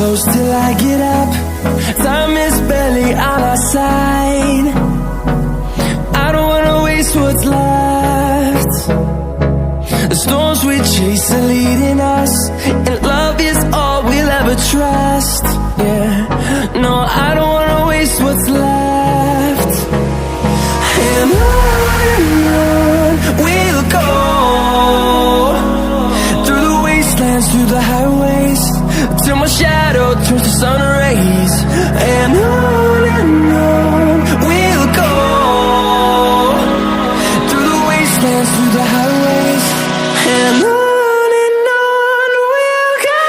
Close till I get up. Time is barely on our side. I don't wanna waste what's left. The storms we chase are leading us, and love is all we'll ever trust. Yeah, no, I don't wanna waste what's left. And on we'll go, through the wastelands, through the highways, till my shadow turns to sun rays. And on we'll go, through the wastelands, through the highways, and on we'll go.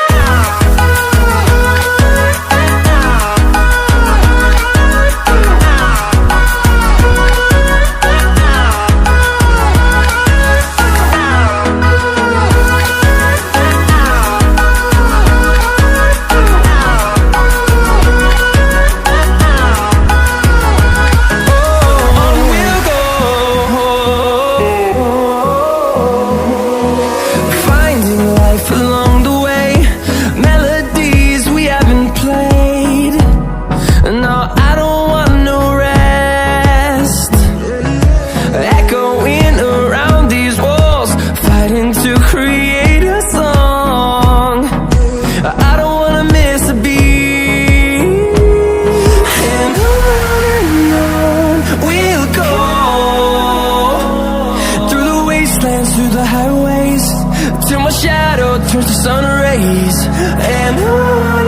Through the highways, till my shadow turns to sun rays. And on